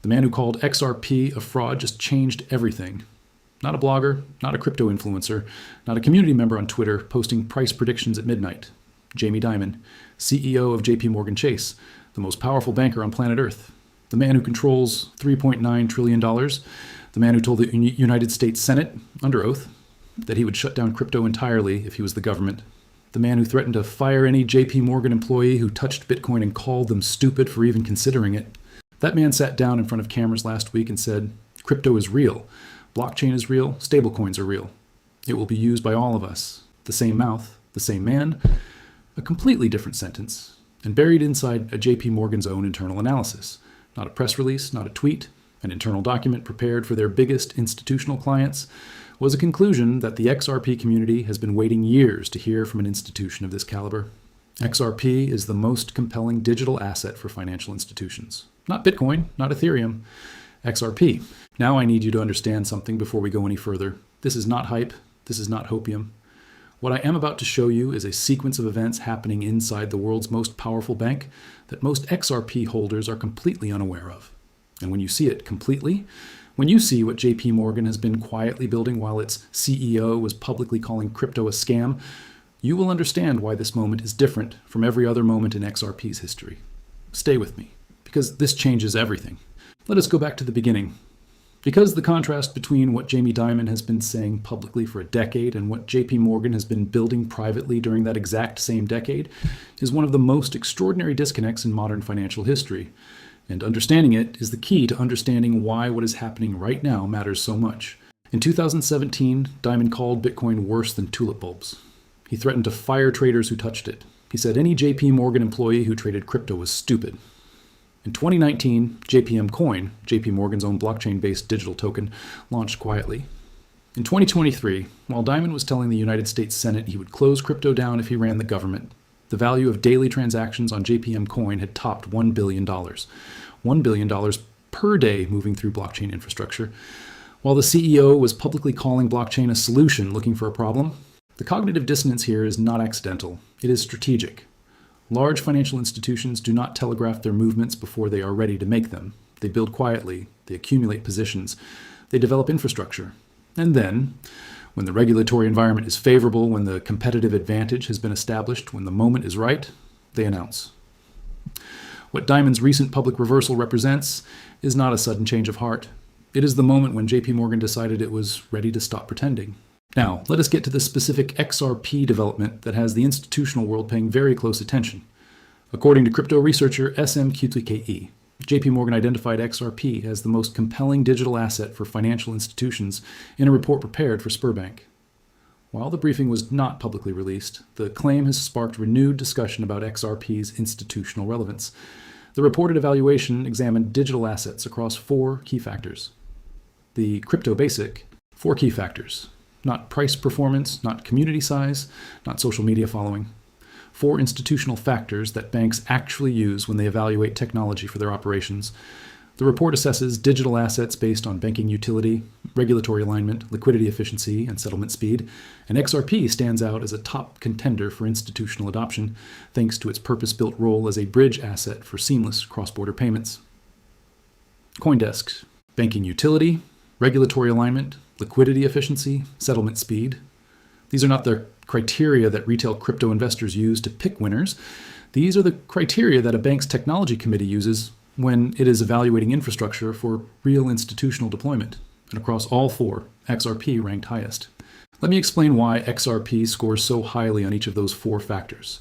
The man who called XRP a fraud just changed everything. Not a blogger, not a crypto influencer, not a community member on Twitter posting price predictions at midnight. Jamie Dimon, CEO of JPMorgan Chase, the most powerful banker on planet Earth. The man who controls $3.9 trillion. The man who told the United States Senate, under oath, that he would shut down crypto entirely if he was the government. The man who threatened to fire any JPMorgan employee who touched Bitcoin and called them stupid for even considering it. That man sat down in front of cameras last week and said, "Crypto is real. Blockchain is real. Stablecoins are real. It will be used by all of us." The same mouth, the same man, a completely different sentence, and buried inside a JPMorgan's own internal analysis. Not a press release, not a tweet, an internal document prepared for their biggest institutional clients, was a conclusion that the XRP community has been waiting years to hear from an institution of this caliber. XRP is the most compelling digital asset for financial institutions. Not Bitcoin, not Ethereum, XRP. Now I need you to understand something before we go any further. This is not hype. This is not hopium. What I am about to show you is a sequence of events happening inside the world's most powerful bank that most XRP holders are completely unaware of. And when you see it completely, when you see what JPMorgan has been quietly building while its CEO was publicly calling crypto a scam, you will understand why this moment is different from every other moment in XRP's history. Stay with me, because this changes everything. Let us go back to the beginning. Because the contrast between what Jamie Dimon has been saying publicly for a decade and what JPMorgan has been building privately during that exact same decade is one of the most extraordinary disconnects in modern financial history. And understanding it is the key to understanding why what is happening right now matters so much. In 2017, Dimon called Bitcoin worse than tulip bulbs. He threatened to fire traders who touched it. He said any JPMorgan employee who traded crypto was stupid. In 2019, JPM Coin, JPMorgan's own blockchain-based digital token, launched quietly. In 2023, while Dimon was telling the United States Senate he would close crypto down if he ran the government, the value of daily transactions on JPM Coin had topped $1 billion. $1 billion per day moving through blockchain infrastructure. While the CEO was publicly calling blockchain a solution looking for a problem, the cognitive dissonance here is not accidental. It is strategic. Large financial institutions do not telegraph their movements before they are ready to make them. They build quietly, they accumulate positions, they develop infrastructure. And then, when the regulatory environment is favorable, when the competitive advantage has been established, when the moment is right, they announce. What Dimon's recent public reversal represents is not a sudden change of heart. It is the moment when JPMorgan decided it was ready to stop pretending. Now, let us get to the specific XRP development that has the institutional world paying very close attention. According to crypto researcher SMQTKE, JPMorgan identified XRP as the most compelling digital asset for financial institutions in a report prepared for Sberbank. While the briefing was not publicly released, the claim has sparked renewed discussion about XRP's institutional relevance. The reported evaluation examined digital assets across 4 key factors. The crypto basic, 4 key factors. Not price performance, not community size, not social media following. 4 institutional factors that banks actually use when they evaluate technology for their operations. The report assesses digital assets based on banking utility, regulatory alignment, liquidity efficiency, and settlement speed, and XRP stands out as a top contender for institutional adoption, thanks to its purpose-built role as a bridge asset for seamless cross-border payments. CoinDesk, banking utility, regulatory alignment, liquidity efficiency, settlement speed. These are not the criteria that retail crypto investors use to pick winners. These are the criteria that a bank's technology committee uses when it is evaluating infrastructure for real institutional deployment. And across all 4, XRP ranked highest. Let me explain why XRP scores so highly on each of those 4 factors.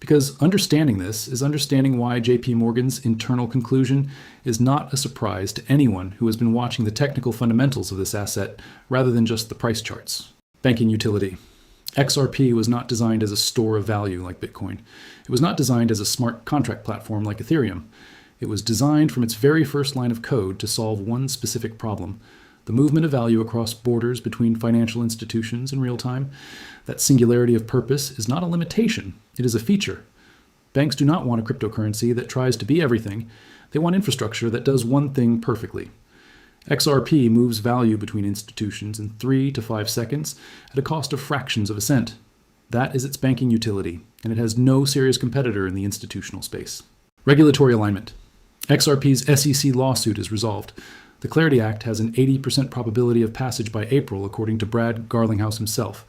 Because understanding this is understanding why JPMorgan's internal conclusion is not a surprise to anyone who has been watching the technical fundamentals of this asset rather than just the price charts. Banking utility. XRP was not designed as a store of value like Bitcoin. It was not designed as a smart contract platform like Ethereum. It was designed from its very first line of code to solve one specific problem: the movement of value across borders between financial institutions in real time. That singularity of purpose is not a limitation, it is a feature. Banks do not want a cryptocurrency that tries to be everything. They want infrastructure that does one thing perfectly. XRP moves value between institutions in 3 to 5 seconds at a cost of fractions of a cent. That is its banking utility, and it has no serious competitor in the institutional space. Regulatory alignment. XRP's SEC lawsuit is resolved. The Clarity Act has an 80% probability of passage by April, according to Brad Garlinghouse himself.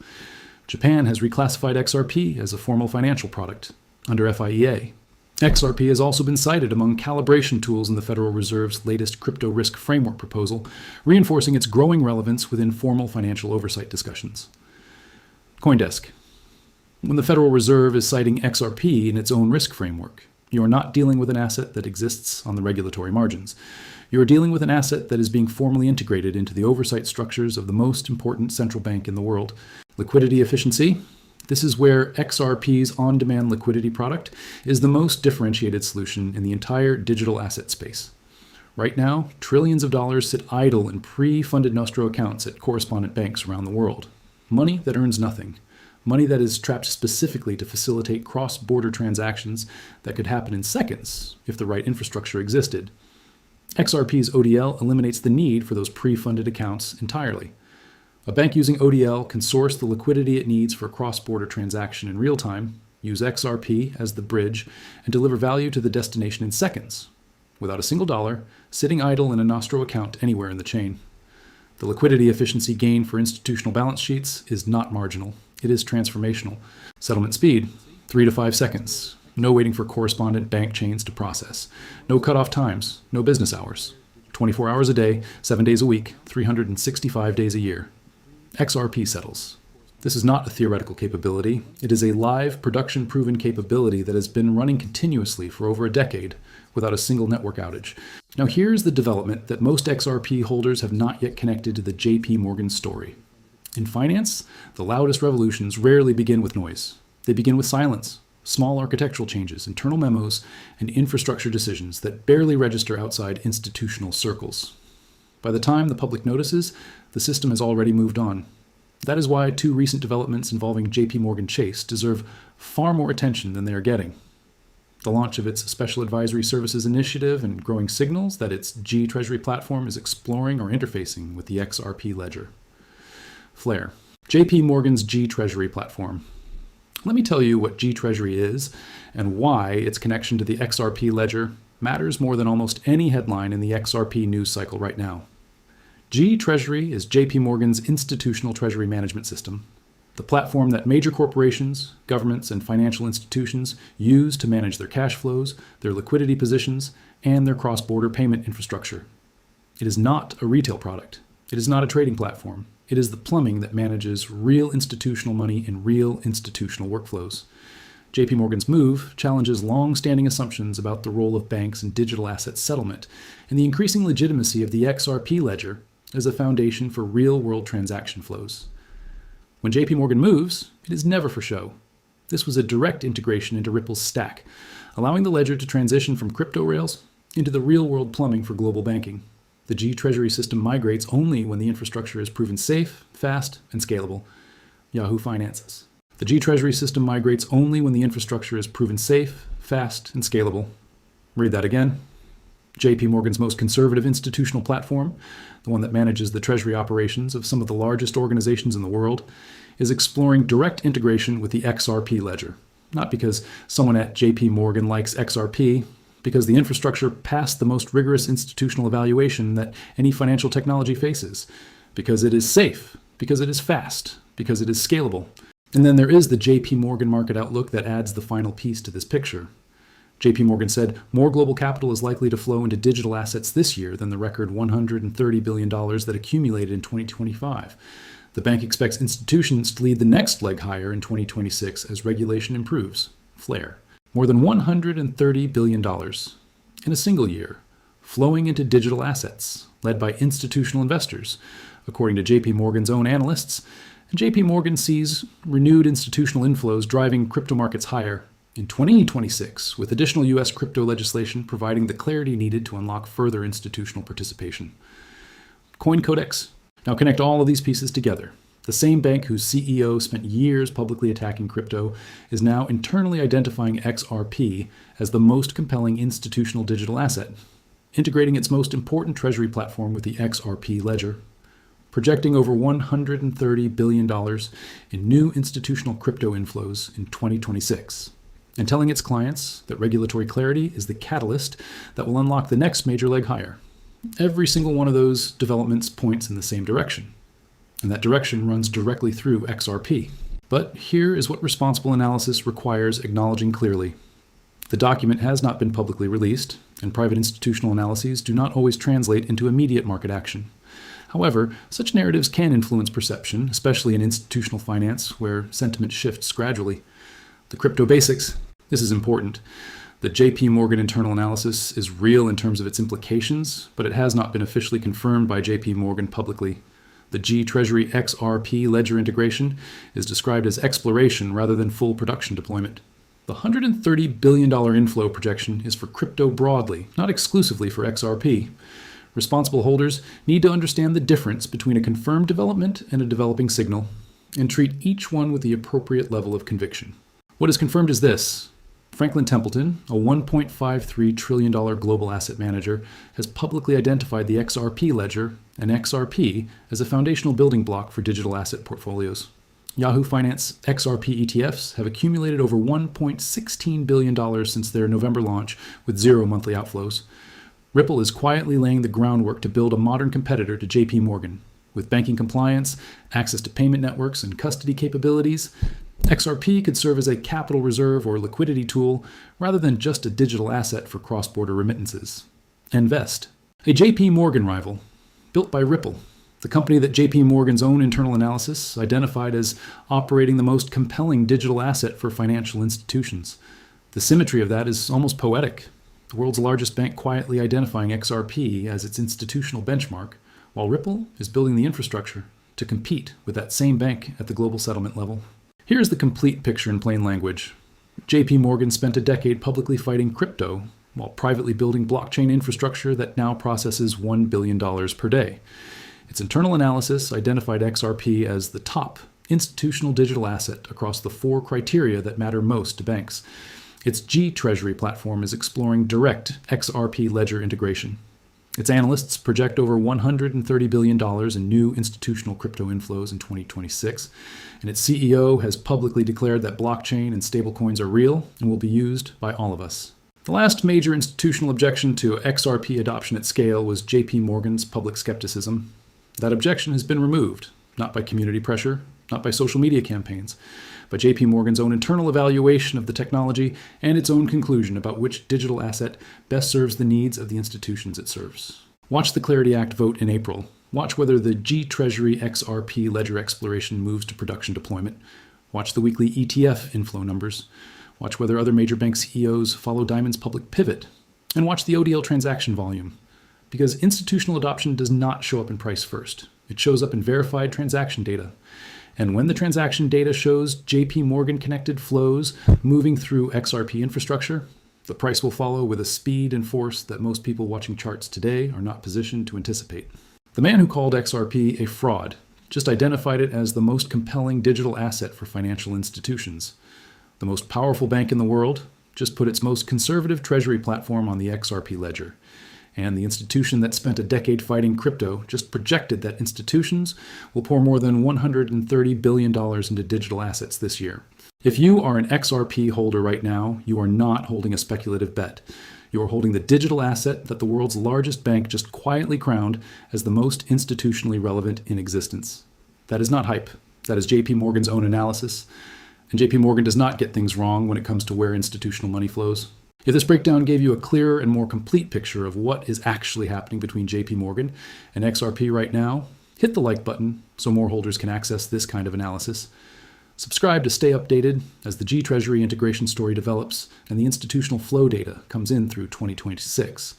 Japan has reclassified XRP as a formal financial product under FIEA. XRP has also been cited among calibration tools in the Federal Reserve's latest crypto risk framework proposal, reinforcing its growing relevance within formal financial oversight discussions. CoinDesk. When the Federal Reserve is citing XRP in its own risk framework, you are not dealing with an asset that exists on the regulatory margins. You are dealing with an asset that is being formally integrated into the oversight structures of the most important central bank in the world. Liquidity efficiency. This is where XRP's on-demand liquidity product is the most differentiated solution in the entire digital asset space. Right now, trillions of dollars sit idle in pre-funded nostro accounts at correspondent banks around the world. Money that earns nothing. Money that is trapped specifically to facilitate cross-border transactions that could happen in seconds if the right infrastructure existed. XRP's ODL eliminates the need for those pre-funded accounts entirely. A bank using ODL can source the liquidity it needs for a cross-border transaction in real time, use XRP as the bridge, and deliver value to the destination in seconds, without a single dollar, sitting idle in a nostro account anywhere in the chain. The liquidity efficiency gain for institutional balance sheets is not marginal. It is transformational. Settlement speed, 3 to 5 seconds. No waiting for correspondent bank chains to process. No cutoff times, no business hours. 24 hours a day, 7 days a week, 365 days a year. XRP settles. This is not a theoretical capability. It is a live, production-proven capability that has been running continuously for over a decade without a single network outage. Now here's the development that most XRP holders have not yet connected to the JPMorgan story. In finance, the loudest revolutions rarely begin with noise. They begin with silence, small architectural changes, internal memos, and infrastructure decisions that barely register outside institutional circles. By the time the public notices, the system has already moved on. That is why 2 recent developments involving JPMorgan Chase deserve far more attention than they are getting. The launch of its Special Advisory Services initiative and growing signals that its G Treasury platform is exploring or interfacing with the XRP ledger. Flare. JPMorgan's G Treasury platform. Let me tell you what G Treasury is and why its connection to the XRP ledger matters more than almost any headline in the XRP news cycle right now. G Treasury is JPMorgan's institutional treasury management system, the platform that major corporations, governments, and financial institutions use to manage their cash flows, their liquidity positions, and their cross-border payment infrastructure. It is not a retail product. It is not a trading platform. It is the plumbing that manages real institutional money in real institutional workflows. JPMorgan's move challenges long-standing assumptions about the role of banks in digital asset settlement and the increasing legitimacy of the XRP ledger as a foundation for real-world transaction flows. When JPMorgan moves, it is never for show. This was a direct integration into Ripple's stack, allowing the ledger to transition from crypto rails into the real-world plumbing for global banking. The G Treasury system migrates only when the infrastructure is proven safe, fast, and scalable. Yahoo Finances. The G Treasury system migrates only when the infrastructure is proven safe, fast, and scalable. Read that again. JPMorgan's most conservative institutional platform, the one that manages the treasury operations of some of the largest organizations in the world, is exploring direct integration with the XRP ledger. Not because someone at JPMorgan likes XRP, because the infrastructure passed the most rigorous institutional evaluation that any financial technology faces, because it is safe, because it is fast, because it is scalable. And then there is the JPMorgan market outlook that adds the final piece to this picture. JPMorgan said more global capital is likely to flow into digital assets this year than the record $130 billion that accumulated in 2025. The bank expects institutions to lead the next leg higher in 2026 as regulation improves. Flare. More than $130 billion in a single year, flowing into digital assets, led by institutional investors, according to JPMorgan's own analysts. And JPMorgan sees renewed institutional inflows driving crypto markets higher in 2026, with additional U.S. crypto legislation providing the clarity needed to unlock further institutional participation. CoinCodex. Now connect all of these pieces together. The same bank whose CEO spent years publicly attacking crypto is now internally identifying XRP as the most compelling institutional digital asset, integrating its most important treasury platform with the XRP ledger, projecting over $130 billion in new institutional crypto inflows in 2026. and telling its clients that regulatory clarity is the catalyst that will unlock the next major leg higher. Every single one of those developments points in the same direction, and that direction runs directly through XRP. But here is what responsible analysis requires acknowledging clearly. The document has not been publicly released, and private institutional analyses do not always translate into immediate market action. However, such narratives can influence perception, especially in institutional finance, where sentiment shifts gradually. The crypto basics. This is important. The JPMorgan internal analysis is real in terms of its implications, but it has not been officially confirmed by JPMorgan publicly. The G Treasury XRP ledger integration is described as exploration rather than full production deployment. The $130 billion inflow projection is for crypto broadly, not exclusively for XRP. Responsible holders need to understand the difference between a confirmed development and a developing signal, and treat each one with the appropriate level of conviction. What is confirmed is this. Franklin Templeton, a $1.53 trillion global asset manager, has publicly identified the XRP ledger and XRP as a foundational building block for digital asset portfolios. Yahoo Finance XRP ETFs have accumulated over $1.16 billion since their November launch with zero monthly outflows. Ripple is quietly laying the groundwork to build a modern competitor to JPMorgan. With banking compliance, access to payment networks, and custody capabilities, XRP could serve as a capital reserve or liquidity tool rather than just a digital asset for cross-border remittances. Invest, a JPMorgan rival, built by Ripple, the company that JPMorgan's own internal analysis identified as operating the most compelling digital asset for financial institutions. The symmetry of that is almost poetic. The world's largest bank quietly identifying XRP as its institutional benchmark, while Ripple is building the infrastructure to compete with that same bank at the global settlement level. Here's the complete picture in plain language. JPMorgan spent a decade publicly fighting crypto while privately building blockchain infrastructure that now processes $1 billion per day. Its internal analysis identified XRP as the top institutional digital asset across the 4 criteria that matter most to banks. Its G Treasury platform is exploring direct XRP ledger integration. Its analysts project over $130 billion in new institutional crypto inflows in 2026, and its CEO has publicly declared that blockchain and stablecoins are real and will be used by all of us. The last major institutional objection to XRP adoption at scale was JPMorgan's public skepticism. That objection has been removed, not by community pressure, not by social media campaigns, but JPMorgan's own internal evaluation of the technology and its own conclusion about which digital asset best serves the needs of the institutions it serves. Watch the Clarity Act vote in April. Watch whether the G Treasury XRP ledger exploration moves to production deployment. Watch the weekly ETF inflow numbers. Watch whether other major bank CEOs follow Dimon's public pivot. And watch the ODL transaction volume. Because institutional adoption does not show up in price first. It shows up in verified transaction data. And when the transaction data shows JPMorgan connected flows moving through XRP infrastructure, the price will follow with a speed and force that most people watching charts today are not positioned to anticipate. The man who called XRP a fraud just identified it as the most compelling digital asset for financial institutions. The most powerful bank in the world just put its most conservative treasury platform on the XRP ledger. And the institution that spent a decade fighting crypto just projected that institutions will pour more than $130 billion into digital assets this year. If you are an XRP holder right now, you are not holding a speculative bet. You are holding the digital asset that the world's largest bank just quietly crowned as the most institutionally relevant in existence. That is not hype. That is JPMorgan's own analysis. And JPMorgan does not get things wrong when it comes to where institutional money flows. If this breakdown gave you a clearer and more complete picture of what is actually happening between JPMorgan and XRP right now, hit the like button so more holders can access this kind of analysis. Subscribe to stay updated as the G Treasury integration story develops and the institutional flow data comes in through 2026.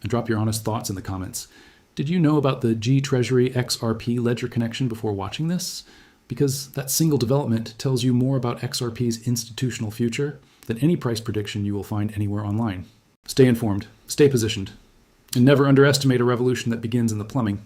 And drop your honest thoughts in the comments. Did you know about the G Treasury XRP ledger connection before watching this? Because that single development tells you more about XRP's institutional future than any price prediction you will find anywhere online. Stay informed, stay positioned, and never underestimate a revolution that begins in the plumbing.